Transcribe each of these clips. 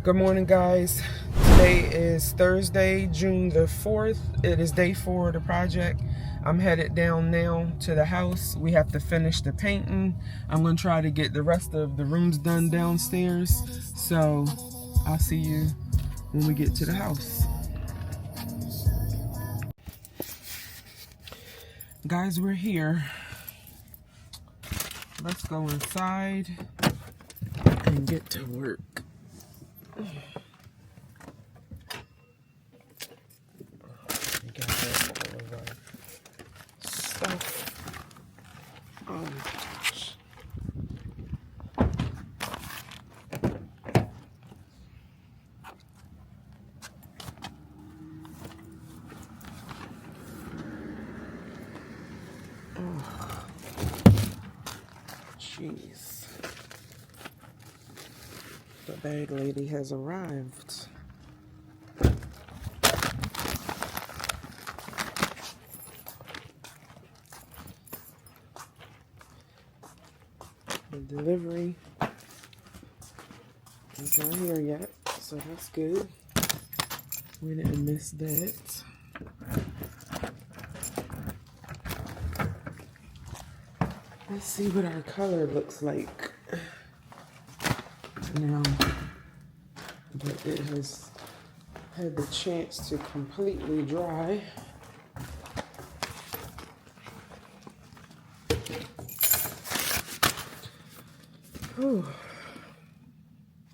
Good morning, guys. Today is Thursday, June the 4th. It is day 4 of the project. I'm headed down now to the house. We have to finish the painting. I'm going to try to get the rest of the rooms done downstairs. So I'll see you when we get to the house. Guys, we're here. Let's go inside and get to work. Stuff. Oh my gosh. Oh, jeez. The bag lady has arrived. The delivery is not here yet, so that's good. We didn't miss that. Let's see what our color looks like now that it has had the chance to completely dry. Whew.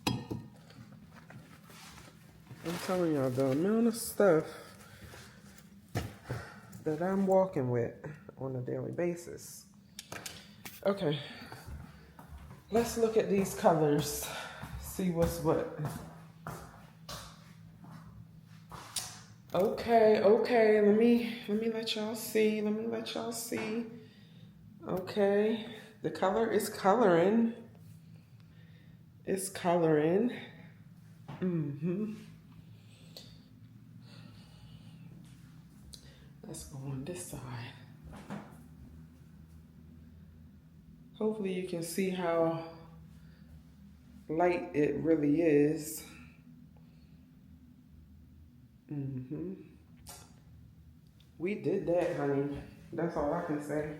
I'm telling y'all, the amount of stuff that I'm walking with on a daily basis. Okay, let's look at these colors, see what's what. Okay, let me let y'all see. Okay, the color is coloring. It's coloring. Let's go on this side. Hopefully you can see how light it really is. We did that, honey. That's all I can say.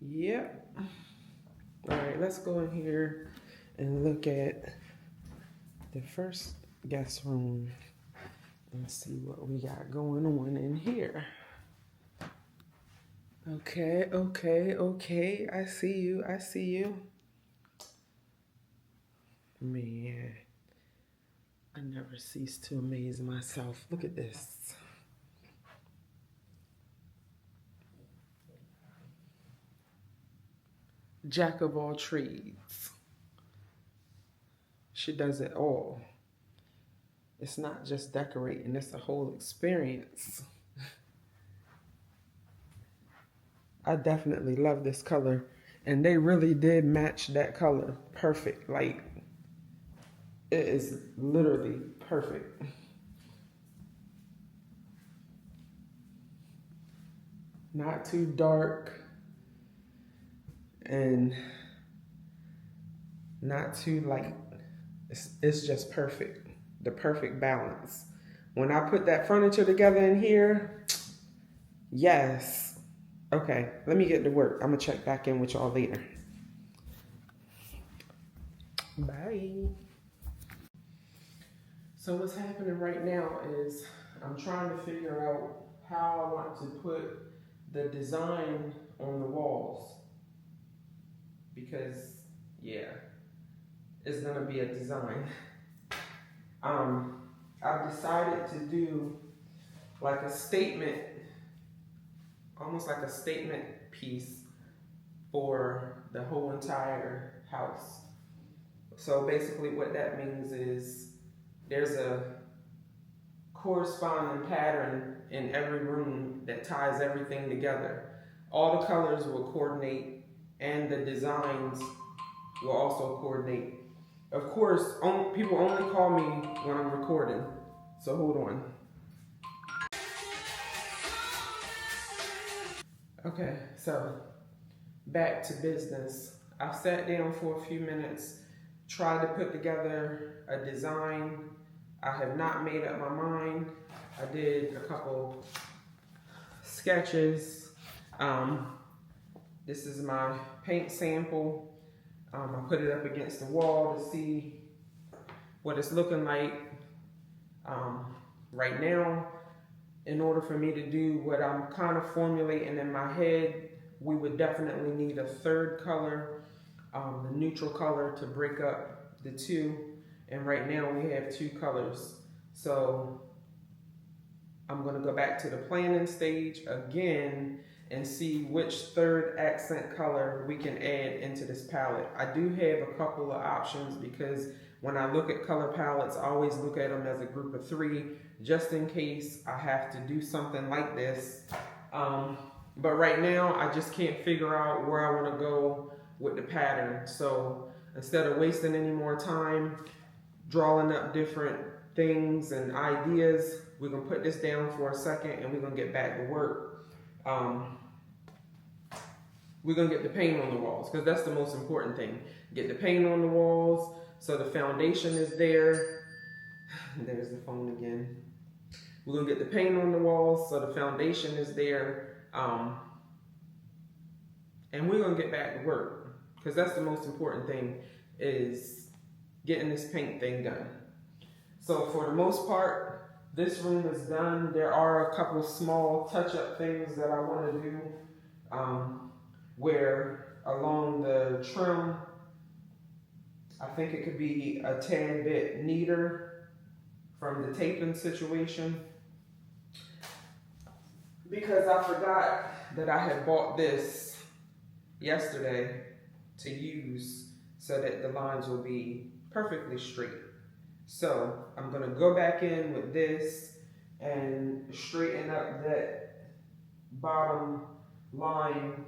Yep. All right, let's go in here and look at the first guest room and see what we got going on in here. Okay. I see you. Man, I never cease to amaze myself. Look at this. Jack of all trades. She does it all. It's not just decorating, it's a whole experience. I definitely love this color. And they really did match that color perfect. Like, it is literally perfect. Not too dark and not too light. It's just perfect. The perfect balance. When I put that furniture together in here, yes. Okay, let me get to work. I'm gonna check back in with y'all later. Bye. So what's happening right now is I'm trying to figure out how I want to put the design on the walls. Because, yeah, it's gonna be a design. I've decided to do like a statement, almost like a statement piece for the whole entire house. So basically what that means is there's a corresponding pattern in every room that ties everything together. All the colors will coordinate and the designs will also coordinate. Of course, people only call me when I'm recording, so hold on. Okay, so back to business. I've sat down for a few minutes, tried to put together a design. I have not made up my mind. I did a couple sketches. This is my paint sample. I put it up against the wall to see what it's looking like. Right now, in order for me to do what I'm kind of formulating in my head, we would definitely need a third color, the neutral color, to break up the two. And right now we have two colors. So I'm going to go back to the planning stage again and see which third accent color we can add into this palette. I do have a couple of options because when I look at color palettes, I always look at them as a group of three, just in case I have to do something like this. But right now, I just can't figure out where I want to go with the pattern. So instead of wasting any more time drawing up different things and ideas, we're gonna put this down for a second and we're gonna get back to work. We're gonna get the paint on the walls because that's the most important thing. Get the paint on the walls so the foundation is there. There's the phone again. We're gonna get the paint on the walls so the foundation is there. And we're gonna get back to work because that's the most important thing, is getting this paint thing done. So for the most part, this room is done. There are a couple small touch-up things that I want to do, where along the trim, I think it could be a tad bit neater from the taping situation, because I forgot that I had bought this yesterday to use so that the lines will be perfectly straight. So I'm gonna go back in with this and straighten up that bottom line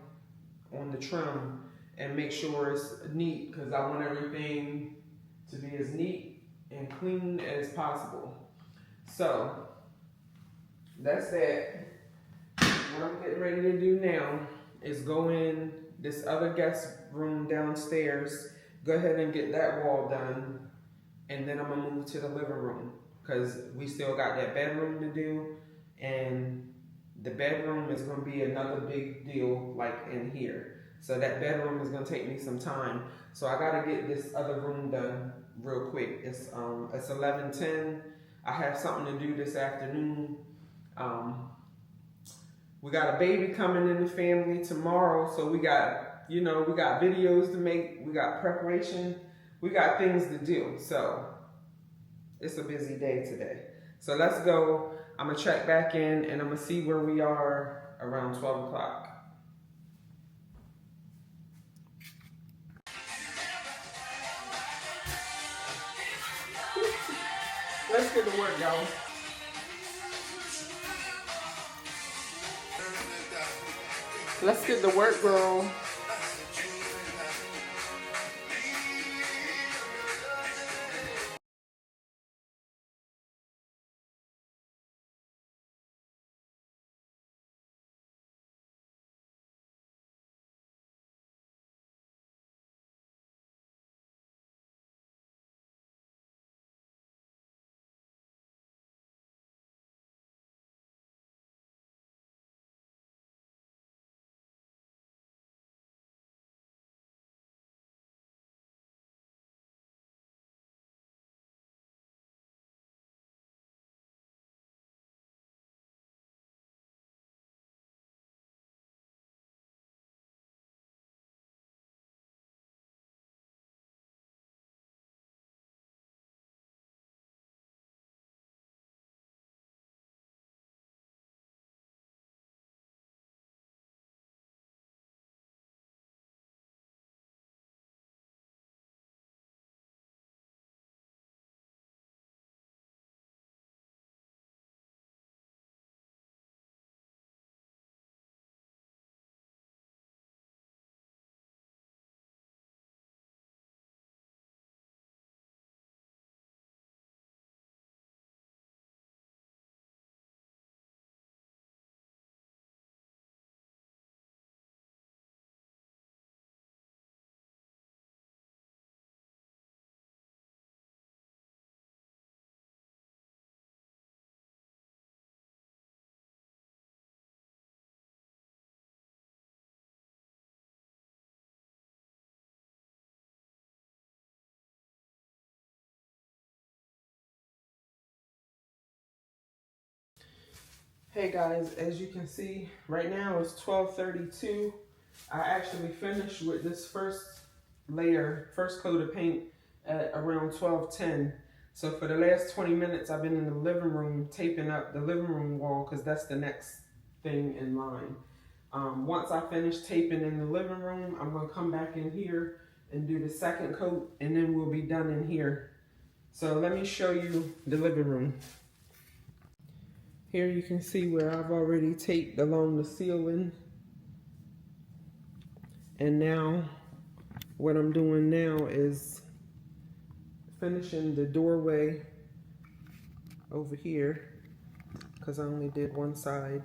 on the trim and make sure it's neat, because I want everything to be as neat and clean as possible. So that's that. What I'm getting ready to do now is go in this other guest room downstairs, go ahead and get that wall done, and then I'm gonna move to the living room because we still got that bedroom to do, and the bedroom is gonna be another big deal like in here. So that bedroom is gonna take me some time. So I gotta get this other room done real quick. It's 11:10. I have something to do this afternoon. We got a baby coming in the family tomorrow, so we got videos to make, we got preparation, we got things to do. So it's a busy day today. So let's go. I'm gonna check back in and I'm gonna see where we are around 12 o'clock. Let's get to work, y'all. Let's get to work, girl. Hey guys, as you can see, right now it's 12:32. I actually finished with this first coat of paint at around 12:10. So for the last 20 minutes, I've been in the living room taping up the living room wall because that's the next thing in line. Once I finish taping in the living room, I'm gonna come back in here and do the second coat, and then we'll be done in here. So let me show you the living room. Here you can see where I've already taped along the ceiling. And now, what I'm doing now is finishing the doorway over here, because I only did one side.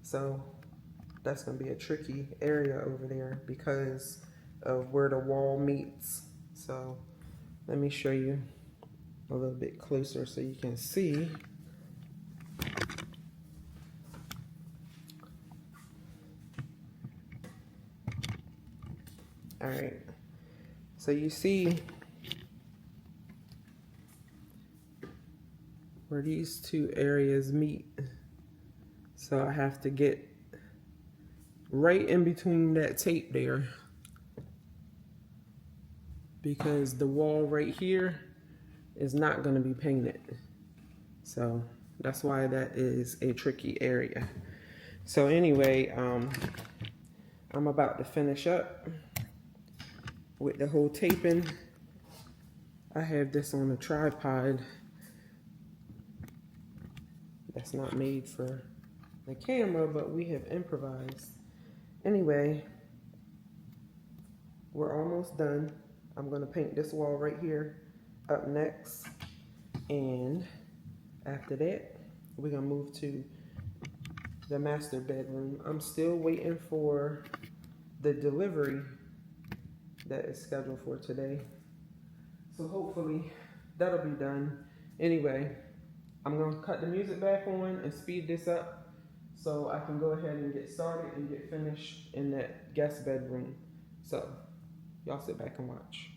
So that's gonna be a tricky area over there because of where the wall meets. So let me show you a little bit closer so you can see. All right, so you see where these two areas meet. So I have to get right in between that tape there, because the wall right here is not going to be painted. So that's why that is a tricky area. So anyway, I'm about to finish up with the whole taping. I have this on a tripod that's not made for the camera, but we have improvised. Anyway, we're almost done. I'm gonna paint this wall right here up next, and after that, we're gonna move to the master bedroom. I'm still waiting for the delivery that is scheduled for today. So hopefully that'll be done. Anyway, I'm gonna cut the music back on and speed this up so I can go ahead and get started and get finished in that guest bedroom. So y'all sit back and watch.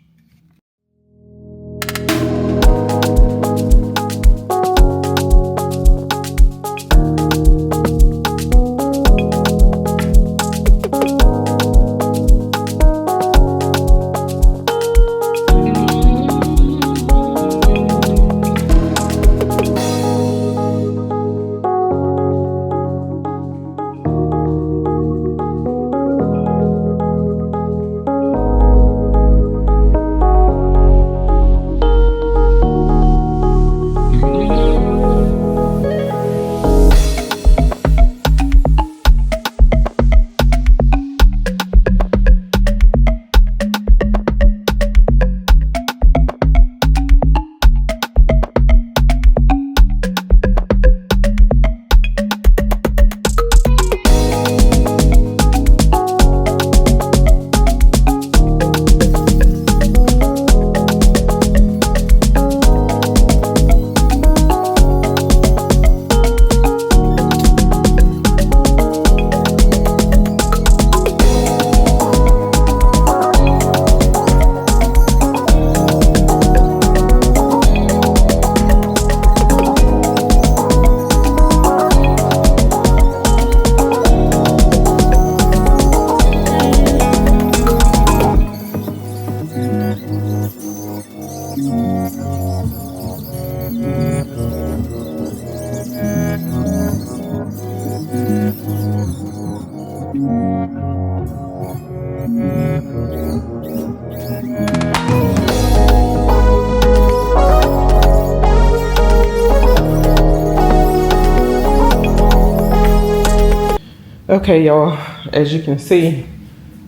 Okay, y'all, as you can see,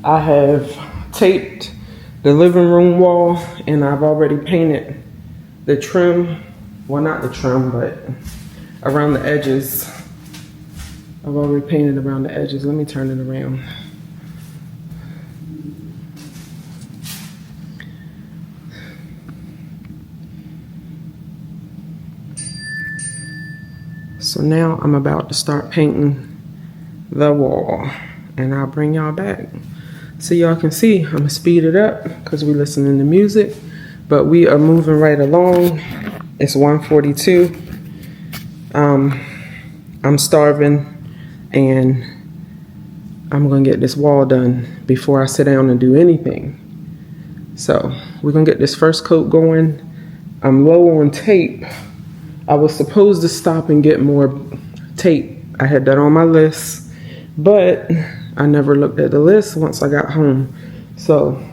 I have taped the living room wall, and I've already painted the trim. Well, not the trim, but around the edges. I've already painted around the edges. Let me turn it around. So now I'm about to start painting the wall, and I'll bring y'all back so y'all can see. I'm gonna speed it up because we're listening to music, but we are moving right along. It's 1:42. I'm starving and I'm gonna get this wall done before I sit down and do anything. So we're gonna get this first coat going. I'm low on tape. I was supposed to stop and get more tape. I had that on my list, but I never looked at the list once I got home. So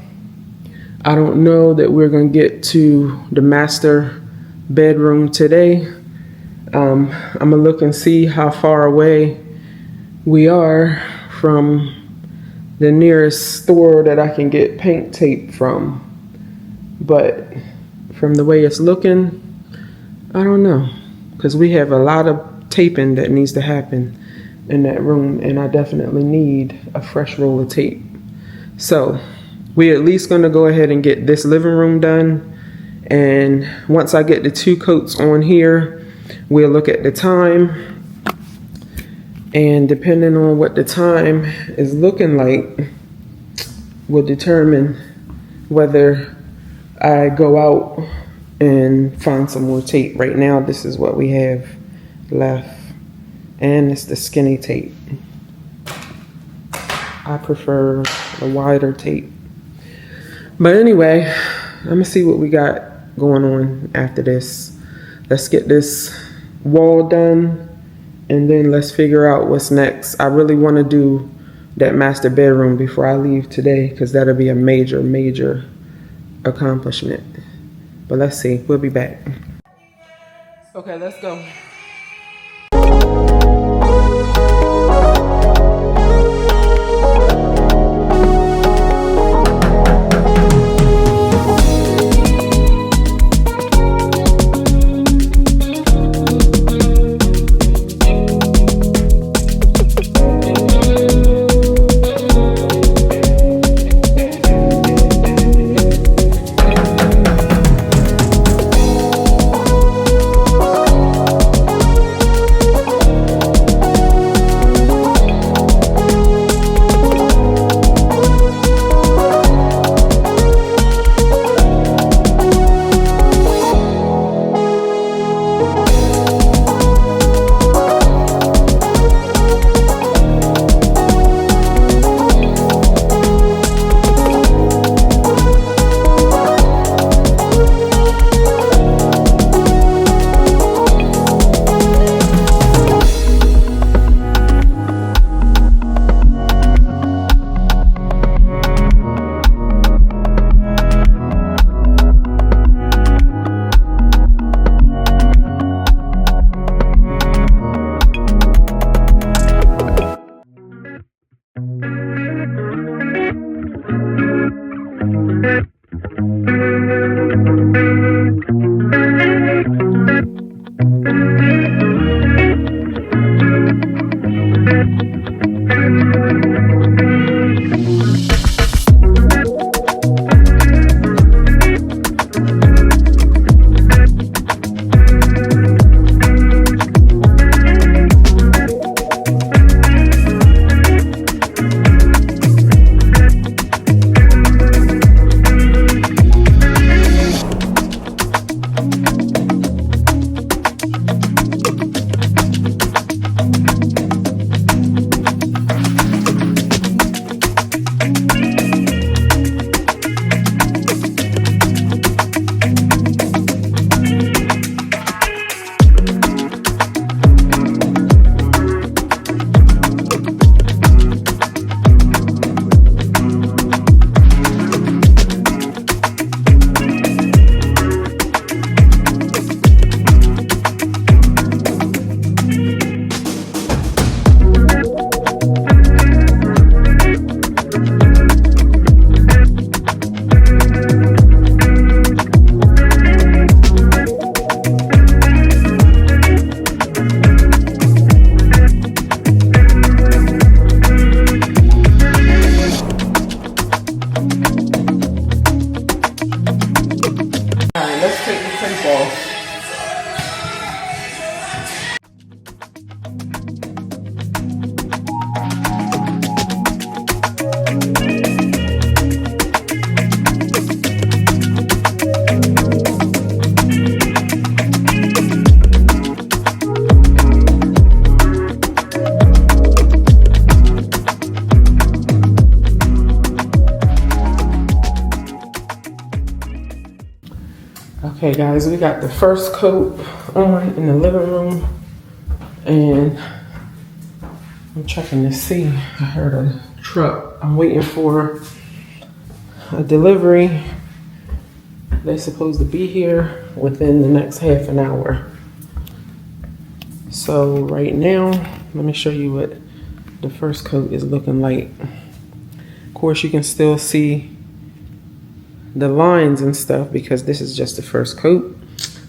I don't know that we're gonna get to the master bedroom today. I'm gonna look and see how far away we are from the nearest store that I can get paint tape from. But from the way it's looking, I don't know, because we have a lot of taping that needs to happen in that room, and I definitely need a fresh roll of tape. So we're at least gonna go ahead and get this living room done, and once I get the 2 coats on here, we'll look at the time, and depending on what the time is looking like will determine whether I go out and find some more tape. Right now this is what we have left, and it's the skinny tape. I prefer the wider tape. But anyway, I'm gonna see what we got going on after this. Let's get this wall done, and then let's figure out what's next. I really want to do that master bedroom before I leave today, because that'll be a major accomplishment. But let's see, we'll be back. Okay, let's go. Okay guys, we got the first coat on in the living room, and I'm checking to see. I heard a truck. I'm waiting for a delivery. They're supposed to be here within the next half an hour. So right now, let me show you what the first coat is looking like. Of course, you can still see the lines and stuff because this is just the first coat.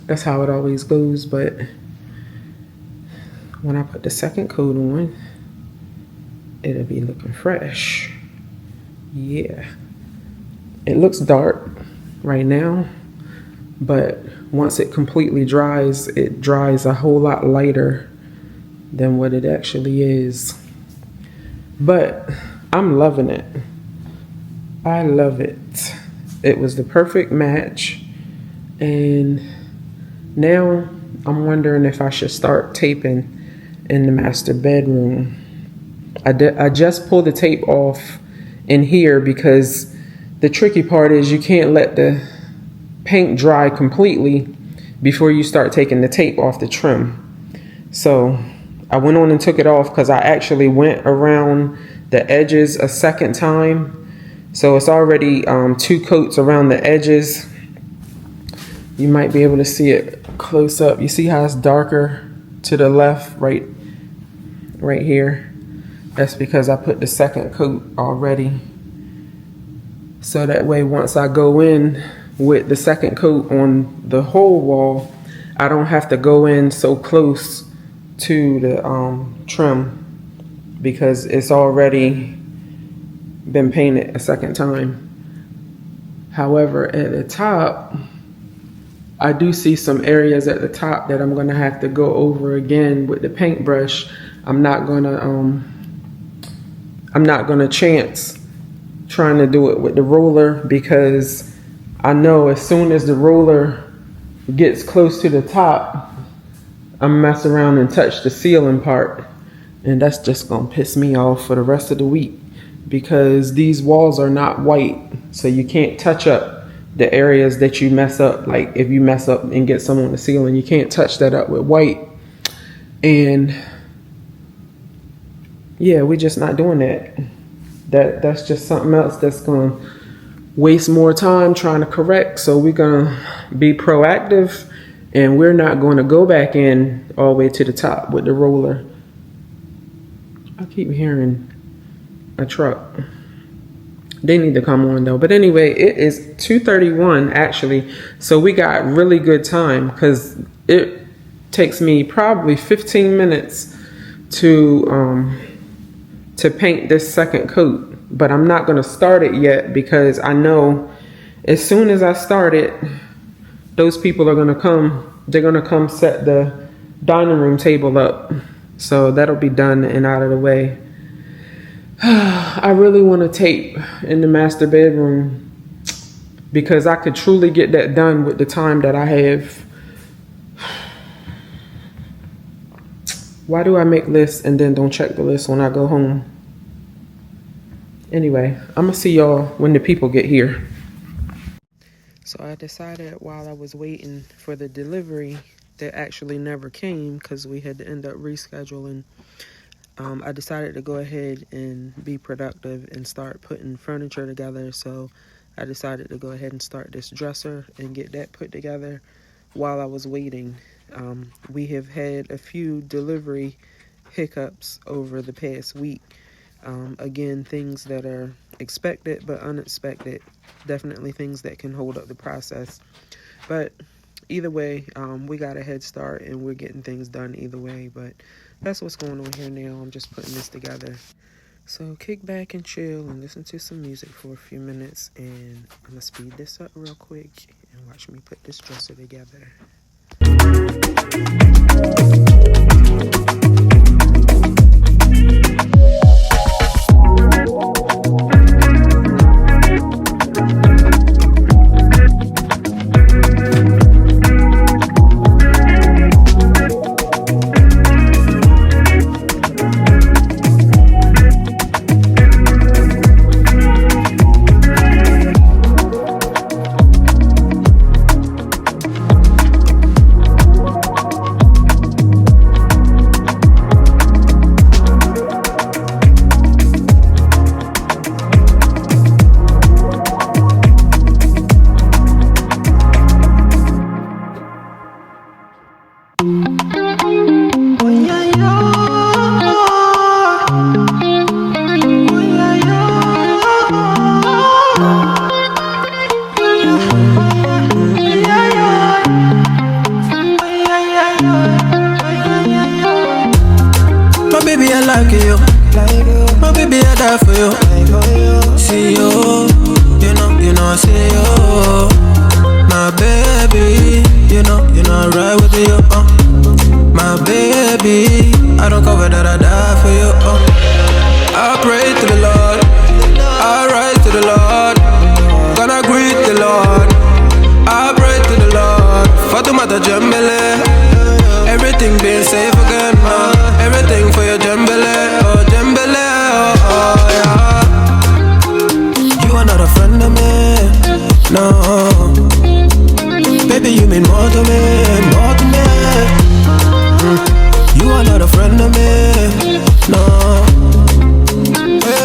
That's how it always goes, but when I put the second coat on, it'll be looking fresh. Yeah. It looks dark right now, but once it completely dries, it dries a whole lot lighter than what it actually is. But I'm loving it. I love it. It was the perfect match, and now I'm wondering if I should start taping in the master bedroom. I just pulled the tape off in here because the tricky part is you can't let the paint dry completely before you start taking the tape off the trim. So I went on and took it off because I actually went around the edges a second time. So it's already 2 coats around the edges. You might be able to see it close up. You see how it's darker to the left, right here? That's because I put the second coat already. So that way, once I go in with the second coat on the whole wall, I don't have to go in so close to the trim because it's already been painted a second time. However, at the top, I do see some areas at the top that I'm gonna have to go over again with the paintbrush. I'm not gonna chance trying to do it with the roller because I know as soon as the roller gets close to the top, I'm mess around and touch the ceiling part, and that's just gonna piss me off for the rest of the week because these walls are not white, so you can't touch up the areas that you mess up. Like if you mess up and get some on the ceiling, you can't touch that up with white. And yeah, we're just not doing that. That's just something else that's gonna waste more time trying to correct. So we're gonna be proactive, and we're not going to go back in all the way to the top with the roller. I keep hearing a truck. They need to come on though. But anyway, it is 2:31 actually. So we got really good time because it takes me probably 15 minutes to paint this second coat. But I'm not gonna start it yet because I know as soon as I start it, those people are gonna come. They're gonna come set the dining room table up. So that'll be done and out of the way. I really want to tape in the master bedroom because I could truly get that done with the time that I have. Why do I make lists and then don't check the list when I go home? Anyway, I'm gonna see y'all when the people get here. So I decided while I was waiting for the delivery that actually never came because we had to end up rescheduling. I decided to go ahead and be productive and start putting furniture together. So I decided to go ahead and start this dresser and get that put together while I was waiting. We have had a few delivery hiccups over the past week. Again, things that are expected but unexpected. Definitely things that can hold up the process. But either way, we got a head start and we're getting things done either way. But that's what's going on here now. I'm just putting this together. So kick back and chill and listen to some music for a few minutes. And I'm going to speed this up real quick and watch me put this dresser together. the jambele. Everything being safe again now. Everything for your jambele, oh jambele, oh yeah. You are not a friend of me, no. Baby, you mean more to me, more to me. You are not a friend of me, no.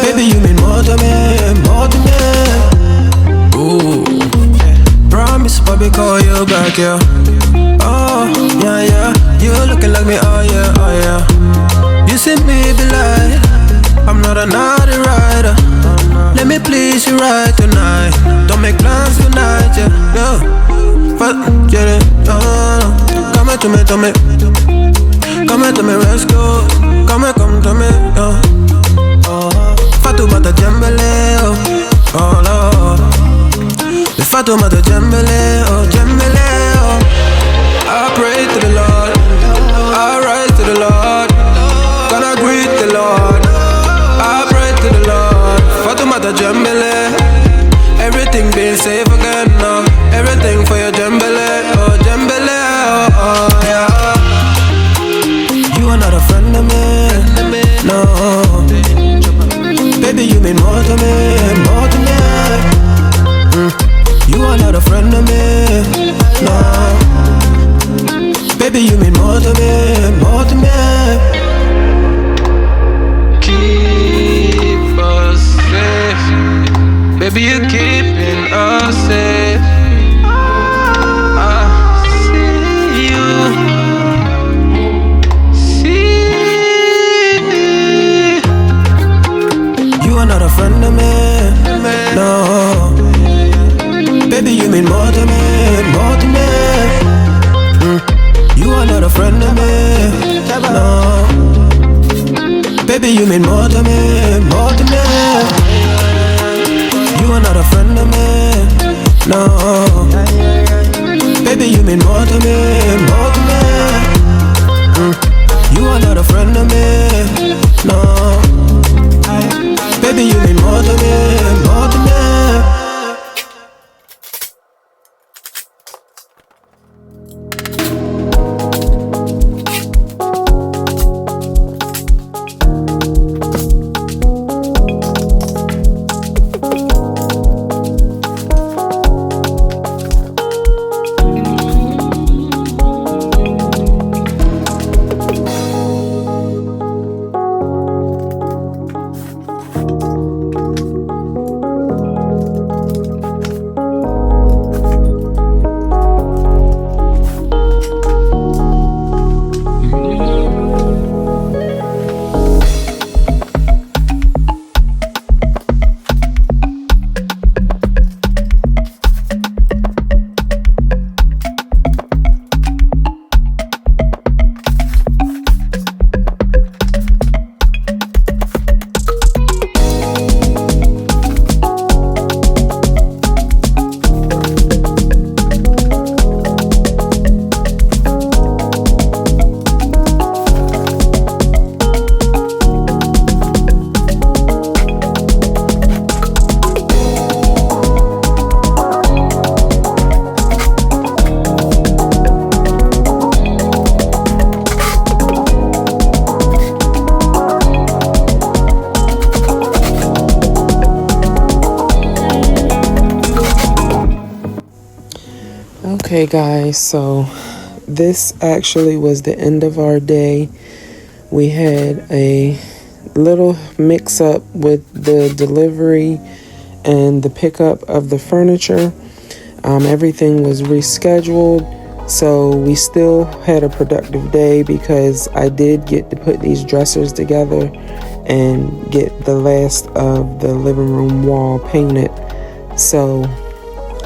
Baby, you mean more to me, more to me. Ooh. Promise, Bobby, call you back, yeah. Oh, yeah, yeah. You looking like me, oh yeah, oh yeah. You see me be like, I'm not a naughty rider. Let me please you right tonight. Don't make plans tonight, yeah, yeah. But, yeah, come here to me, to me. Come here to me, let's go. Come here, come to me, yeah. Fatu mata jambele, oh Lord. Fatu mata jambele, oh jambele, oh. I pray to the Lord, I rise to the Lord, gonna greet the Lord. I pray to the Lord, Fatu mata jambele. Everything being safe again now. Everything for your jambele, oh jambele, oh yeah. You are not a friend of me, no. Baby, you mean more to me, more to me. You are not a friend of me, no. Baby, you mean more to me, more to me. Keep us safe. Baby, you're keeping us safe. I see you. You are not a friend of me, no. Baby, you mean more to me, more to me. You are not a friend of me, no. Baby, you mean more to me, more to me. You are not a friend of me, no. Baby, you mean more to me, more to me. You are not a friend of me, no. Baby, you mean more to me, more to me. Okay guys, so this actually was the end of our day. We had a little mix up with the delivery and the pickup of the furniture. Everything was rescheduled, so we still had a productive day because I did get to put these dressers together and get the last of the living room wall painted. So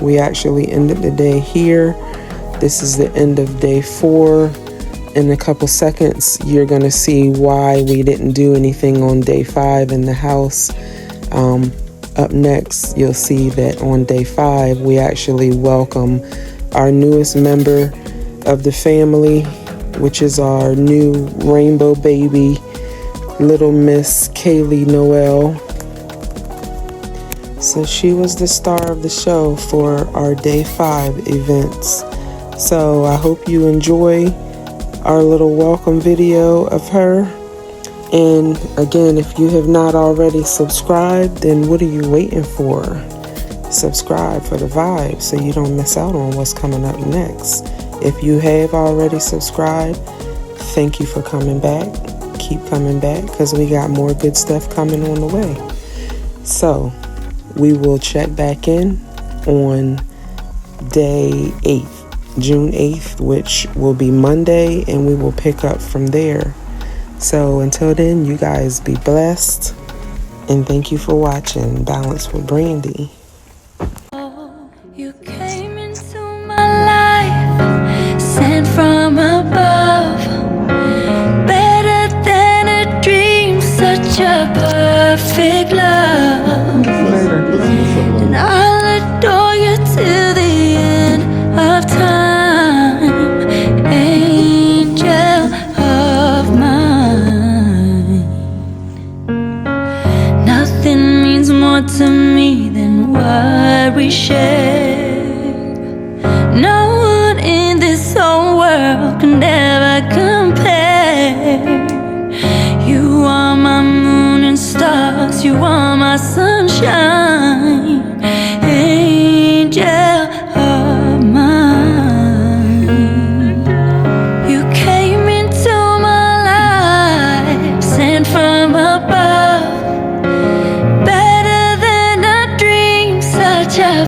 we actually ended the day here. This is the end of day 4. In a couple seconds, you're gonna see why we didn't do anything on day 5 in the house. Up next, you'll see that on day 5, we actually welcome our newest member of the family, which is our new rainbow baby, little Miss Kaylee Noel. So she was the star of the show for our day 5 events. So I hope you enjoy our little welcome video of her. And again, if you have not already subscribed, then what are you waiting for? Subscribe for the vibe so you don't miss out on what's coming up next. If you have already subscribed, thank you for coming back. Keep coming back because we got more good stuff coming on the way. So we will check back in on day 8th, June 8th, which will be Monday, and we will pick up from there. So until then, you guys be blessed, and thank you for watching Balance with Brandy. You came into my life, sent from above, better than a dream, such a perfect love. And I'll adore you till the end of time, angel of mine. Nothing means more to me than what we share. No one in this whole world can ever compare. You are my moon and stars, you are my sunshine, angel of mine. You came into my life, sent from above, better than a dream, such a